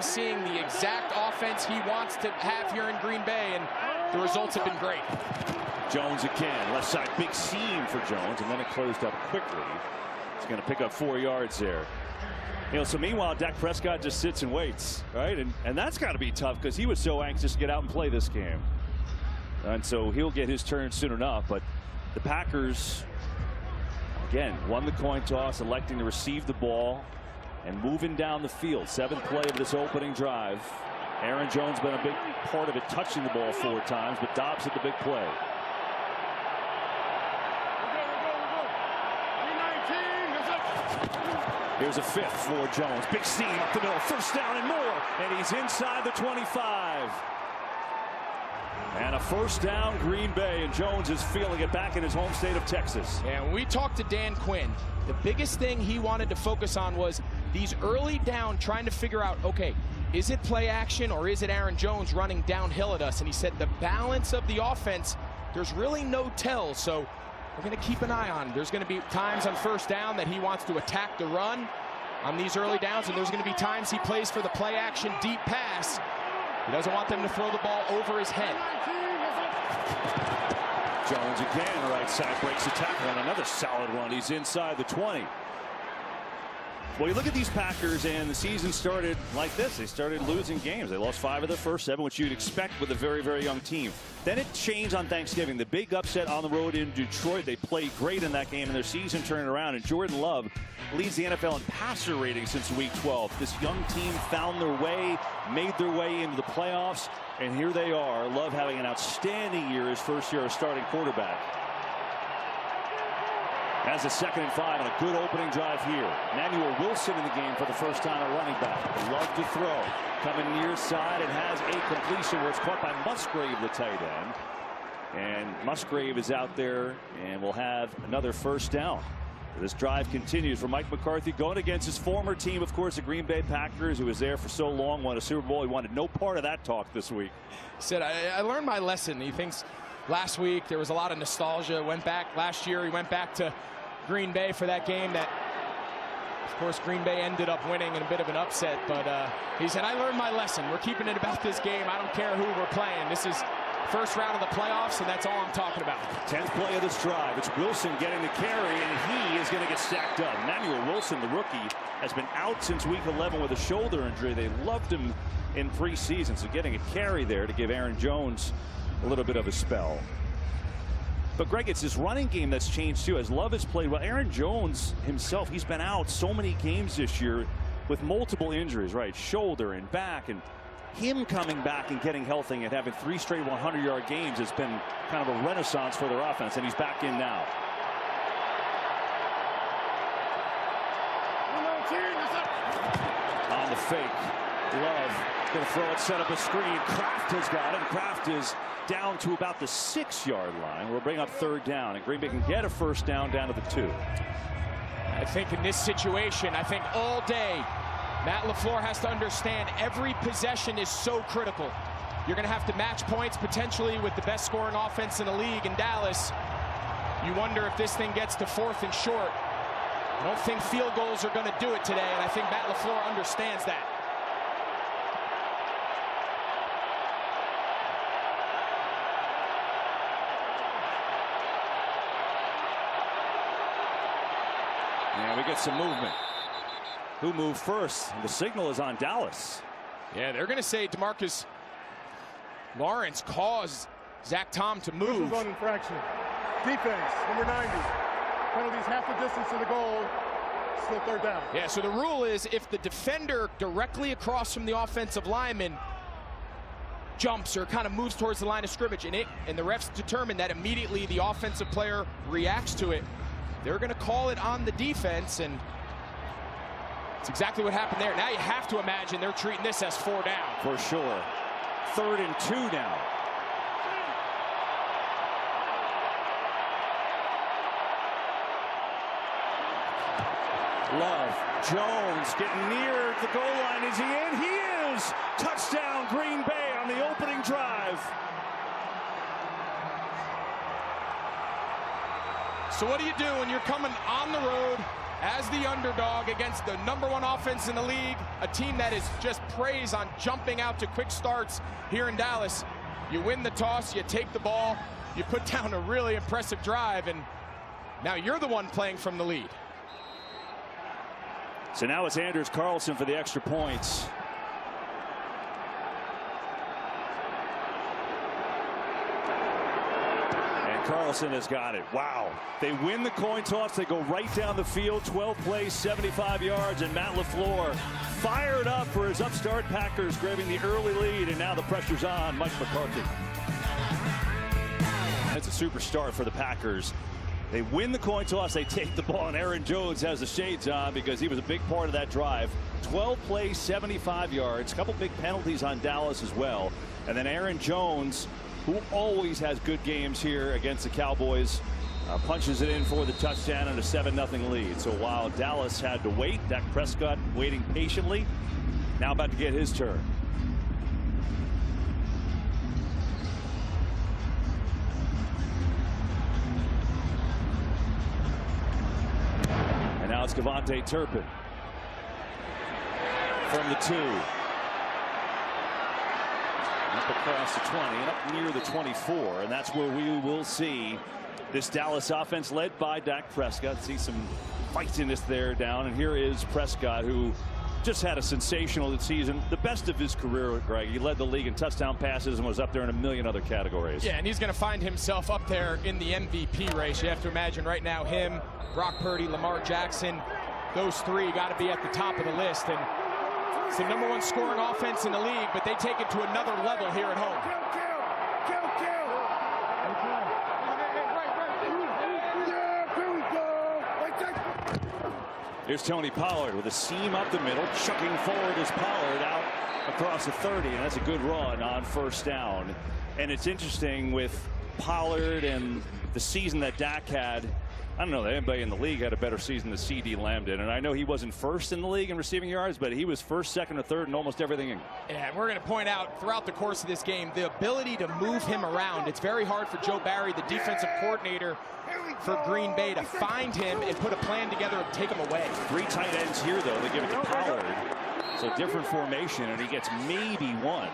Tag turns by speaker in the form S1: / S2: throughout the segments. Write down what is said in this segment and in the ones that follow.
S1: seeing the exact offense he wants to have here in Green Bay, and the results have been great.
S2: Jones again, left side, big seam for Jones, and then it closed up quickly. He's going to pick up 4 yards there. You know, so meanwhile, Dak Prescott just sits and waits, right? And that's got to be tough because he was so anxious to get out and play this game. And so he'll get his turn soon enough. But the Packers, again, won the coin toss, electing to receive the ball and moving down the field. 7th play of this opening drive. Aaron Jones been a big part of it, touching the ball 4 times, but Dobbs hit the big play. Here's a 5th for Jones. Big seam up the middle. 1st down and more. And he's inside the 25. And a 1st down, Green Bay. And Jones is feeling it back in his home state of Texas.
S1: And when we talked to Dan Quinn, the biggest thing he wanted to focus on was these early down, trying to figure out, okay, is it play action or is it Aaron Jones running downhill at us? And he said the balance of the offense, there's really no tell. So we're going to keep an eye on. There's going to be times on 1st down that he wants to attack the run on these early downs, and there's going to be times he plays for the play action deep pass. He doesn't want them to throw the ball over his head.
S2: Jones again, right side, breaks the tackle on another solid run. He's inside the 20. Well, you look at these Packers, and the season started like this. They started losing games. They lost 5 of their first 7, which you'd expect with a very, very young team. Then it changed on Thanksgiving. The big upset on the road in Detroit. They played great in that game, and their season turned around. And Jordan Love leads the NFL in passer rating since Week 12. This young team found their way, made their way into the playoffs, and here they are. Love having an outstanding year, his first year as starting quarterback. Has a 2nd and 5 and a good opening drive here. Emmanuel Wilson in the game for the first time at running back. Love to throw. Coming near side and has a completion where it's caught by Musgrave, the tight end. And Musgrave is out there and will have another 1st down. This drive continues for Mike McCarthy, going against his former team, of course, the Green Bay Packers, who was there for so long, won a Super Bowl. He wanted no part of that talk this week.
S1: He said, I learned my lesson. He thinks last week there was a lot of nostalgia. Went back last year. He went back to Green Bay for that game that, of course, Green Bay ended up winning in a bit of an upset. But he said, I learned my lesson. We're keeping it about this game. I don't care who we're playing. This is first round of the playoffs, and that's all I'm talking about.
S2: 10th play of this drive. It's Wilson getting the carry, and he is going to get stacked up. Emmanuel Wilson, the rookie, has been out since Week 11 with a shoulder injury. They loved him in preseason, so getting a carry there to give Aaron Jones a little bit of a spell. But Greg, it's this running game that's changed too. As Love has played well, Aaron Jones himself, he's been out so many games this year with multiple injuries, right? Shoulder and back, and him coming back and getting healthy and having 3 straight 100-yard games has been kind of a renaissance for their offense, and he's back in now. On the fake, Love going to throw it, set up a screen. Kraft has got it. Kraft is down to about the 6-yard line. We'll bring up 3rd down, and Green Bay can get a 1st down to the 2.
S1: I think in this situation, I think all day, Matt LaFleur has to understand every possession is so critical. You're going to have to match points potentially with the best scoring offense in the league in Dallas. You wonder if this thing gets to 4th and short. I don't think field goals are going to do it today, and I think Matt LaFleur understands that.
S2: And we get some movement. Who moved first? The signal is on Dallas.
S1: Yeah, they're going to say DeMarcus Lawrence caused Zach Tom to move.
S3: On infraction. Defense, number 90. Penalties half the distance to the goal. Still 3rd down.
S1: Yeah, so the rule is if the defender directly across from the offensive lineman jumps or kind of moves towards the line of scrimmage, and the refs determine that immediately the offensive player reacts to it, they're going to call it on the defense, and it's exactly what happened there. Now you have to imagine they're treating this as 4 down.
S2: For sure. 3rd and 2 now. Love. Jones getting near the goal line. Is he in? He is! Touchdown Green Bay on the opening drive.
S1: So what do you do when you're coming on the road as the underdog against the #1 offense in the league, a team that is just praised on jumping out to quick starts here in Dallas. You win the toss, you take the ball, you put down a really impressive drive, and now you're the one playing from the lead.
S2: So now it's Anders Carlson for the extra points. Carlson has got it. Wow. They win the coin toss. They go right down the field. 12 plays, 75 yards. And Matt LaFleur fired up for his upstart Packers, grabbing the early lead. And now the pressure's on Mike McCarthy. That's a super start for the Packers. They win the coin toss. They take the ball. And Aaron Jones has the shades on because he was a big part of that drive. 12 plays, 75 yards. A couple big penalties on Dallas as well. And then Aaron Jones, who always has good games here against the Cowboys, punches it in for the touchdown and a 7-0 lead. So while Dallas had to wait, Dak Prescott waiting patiently, now about to get his turn. And now it's Kevontae Turpin from the 2. Up across the 20 and up near the 24, and that's where we will see this Dallas offense led by Dak Prescott. See some fightiness there down, and here is Prescott, who just had a sensational season, the best of his career. Greg, he led the league in touchdown passes and was up there in a million other categories.
S1: Yeah, and he's going to find himself up there in the MVP race. You have to imagine right now him, Brock Purdy, Lamar Jackson, those three got to be at the top of the list. And it's the #1 scoring offense in the league, but they take it to another level here at home.
S2: Here's Tony Pollard with a seam up the middle. Chucking forward is Pollard out across the 30, and that's a good run on first down. And it's interesting with Pollard and the season that Dak had. I don't know that anybody in the league had a better season than C.D. Lamb did. And I know he wasn't first in the league in receiving yards, but he was first, second, or third in almost everything.
S1: Yeah, and we're going to point out throughout the course of this game the ability to move him around. It's very hard for Joe Barry, the defensive coordinator for Green Bay, to find him and put a plan together and take him away.
S2: 3 tight ends here, though. They give it to Pollard. So different formation, and he gets maybe 1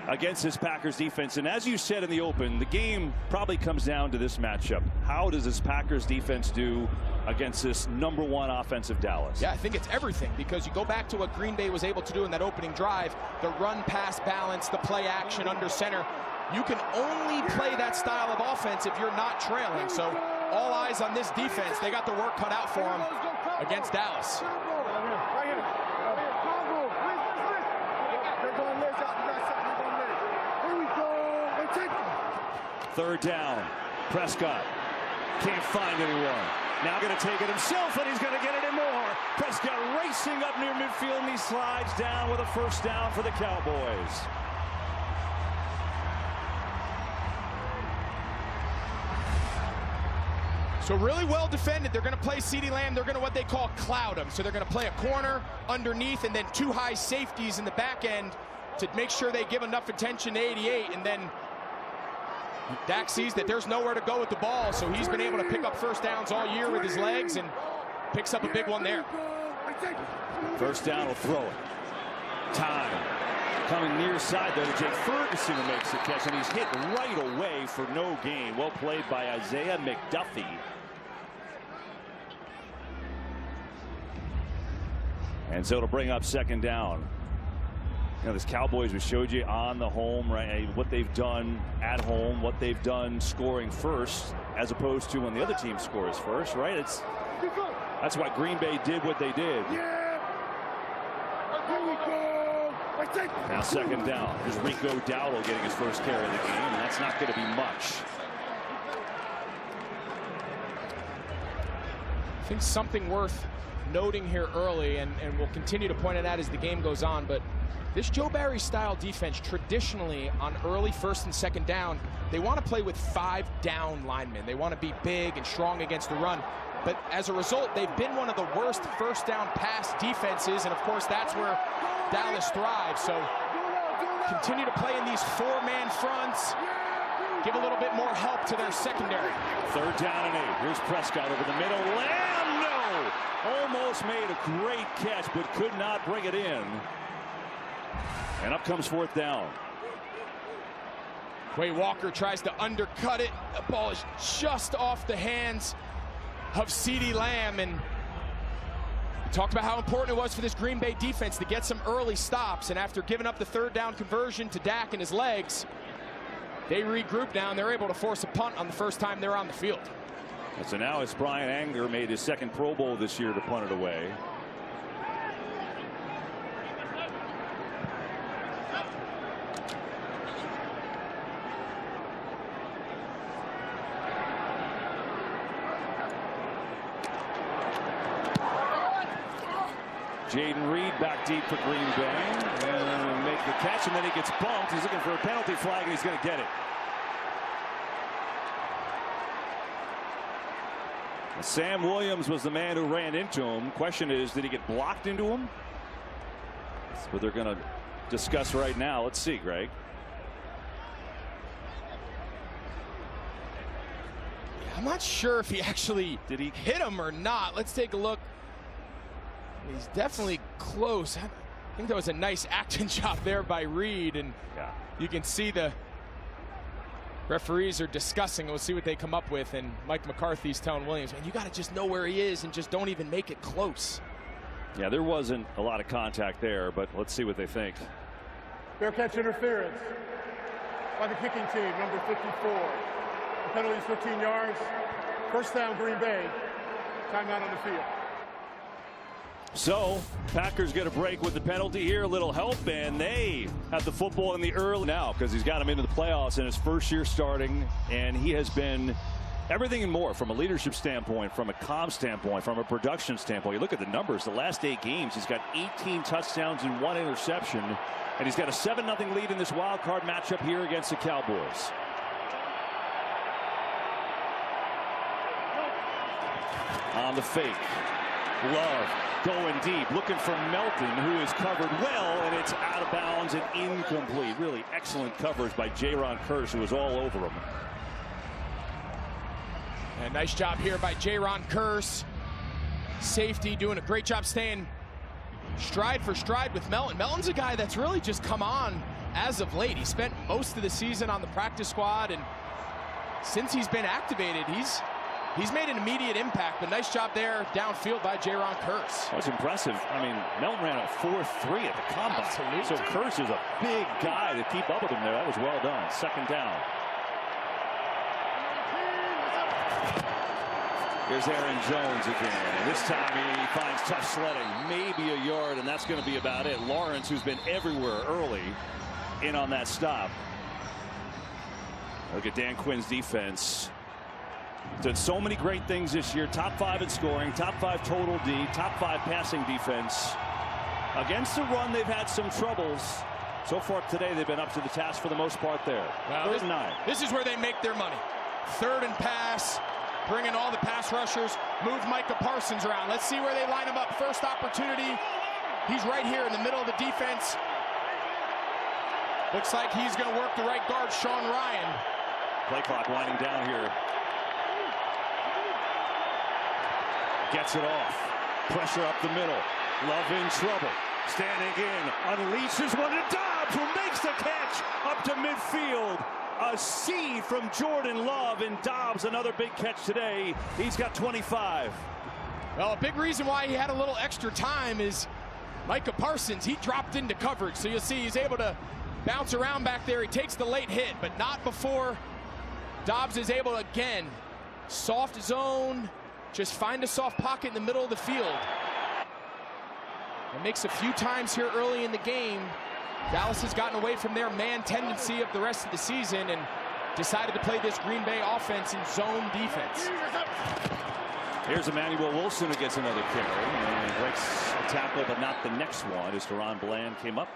S2: against this Packers defense. And as you said in the open, the game probably comes down to this matchup. How does this Packers defense do against this #1 offensive Dallas?
S1: Yeah, I think it's everything, because you go back to what Green Bay was able to do in that opening drive, the run-pass balance, the play action under center. You can only play that style of offense if you're not trailing. So all eyes on this defense. They got the work cut out for them against Dallas.
S2: Third down. Prescott can't find anyone. Now going to take it himself, and he's going to get it in more. Prescott racing up near midfield, and he slides down with a first down for the Cowboys.
S1: So really well defended. They're going to play CeeDee Lamb. They're going to what they call cloud him. So they're going to play a corner underneath and then 2 high safeties in the back end to make sure they give enough attention to 88. And then Dak sees that there's nowhere to go with the ball, so he's been able to pick up first downs all year with his legs and picks up a big one there.
S2: First down, will throw it. Time. Coming near side, though, to Jake Ferguson, who makes the catch, and he's hit right away for no gain. Well played by Isaiah McDuffie. And so it'll bring up second down. You know, this Cowboys, we showed you on the home, right? What they've done at home, what they've done scoring first, as opposed to when the other team scores first, right? That's why Green Bay did what they did. Now second down. There's Rico Dowdle getting his first carry of the game, and that's not going to be much.
S1: I think something worth noting here early, and we'll continue to point it out as the game goes on, but this Joe Barry style defense, traditionally on early first and second down, they want to play with 5 down linemen. They want to be big and strong against the run. But as a result, they've been one of the worst first down pass defenses, and of course that's where Dallas thrives. So continue to play in these 4-man fronts. Give a little bit more help to their secondary.
S2: Third down and 8. Here's Prescott over the middle. Lamb, no! Almost made a great catch, but could not bring it in. And up comes fourth down.
S1: Quay Walker tries to undercut it. The ball is just off the hands of CeeDee Lamb. And we talked about how important it was for this Green Bay defense to get some early stops. And after giving up the third down conversion to Dak and his legs, they regroup now and they're able to force a punt on the first time they're on the field.
S2: So now it's Brian Anger, made his second Pro Bowl this year, to punt it away. Jaden Reed back deep for Green Bay and make the catch, and then he gets bumped. He's looking for a penalty flag, and he's going to get it. Sam Williams was the man who ran into him. Question is, did he get blocked into him? That's what they're going to discuss right now. Let's see, Greg.
S1: I'm not sure if he actually hit him or not. Let's take a look. He's definitely close. I think that was a nice acting job there by Reed, and you can see the referees are discussing. We'll see what they come up with, and Mike McCarthy's telling Williams, man, you got to just know where he is and just don't even make it close.
S2: Yeah, there wasn't a lot of contact there, but let's see what they think.
S3: Fair catch interference by the kicking team, number 54. The penalty is 15 yards. First down, Green Bay. Timeout on the field.
S2: So Packers get a break with the penalty here, a little help, and they have the football in the early now because he's got him into the playoffs in his first year starting, and he has been everything and more from a leadership standpoint, from a comm standpoint, from a production standpoint. You look at the numbers, the last 8 games, he's got 18 touchdowns and 1 interception, and he's got a 7-0 lead in this wild card matchup here against the Cowboys. On the fake, Love going deep, looking for Melton, who is covered well, and it's out of bounds and incomplete. Really excellent coverage by Jaron Kearse, who was all over him.
S1: And nice job here by Jaron Kearse. Safety doing a great job staying stride for stride with Melton. Melton's a guy that's really just come on as of late. He spent most of the season on the practice squad, and since he's been activated, he's made an immediate impact, but nice job there downfield by Jaron Kearse.
S2: That was impressive. I mean, Melton ran a 4.3 at the combine.
S1: Absolutely.
S2: So Kearse is a big guy to keep up with him there. That was well done. Second down. Here's Aaron Jones again. And this time he finds tough sledding, maybe a yard, and that's going to be about it. Lawrence, who's been everywhere early, in on that stop. Look at Dan Quinn's defense. Done so many great things this year. Top 5 in scoring, top 5 total D, top 5 passing defense. Against the run, they've had some troubles. So far today, they've been up to the task for the most part there.
S1: Well,
S2: 3rd and 9.
S1: This is where they make their money. 3rd and pass, bring in all the pass rushers, move Micah Parsons around. Let's see where they line him up. First opportunity. He's right here in the middle of the defense. Looks like he's going to work the right guard, Sean Ryan.
S2: Play clock winding down here. Gets it off. Pressure up the middle. Love in trouble. Standing in. Unleashes one to Dobbs, who makes the catch up to midfield. A seed from Jordan Love, and Dobbs another big catch today. He's got 25.
S1: Well, a big reason why he had a little extra time is Micah Parsons. He dropped into coverage, so you'll see he's able to bounce around back there. He takes the late hit, but not before Dobbs is able to, again, soft zone, just find a soft pocket in the middle of the field. It makes a few times here early in the game. Dallas has gotten away from their man tendency of the rest of the season and decided to play this Green Bay offense in zone defense.
S2: Here's Emmanuel Wilson, who gets another carry and breaks a tackle, but not the next one, as Deron Bland came up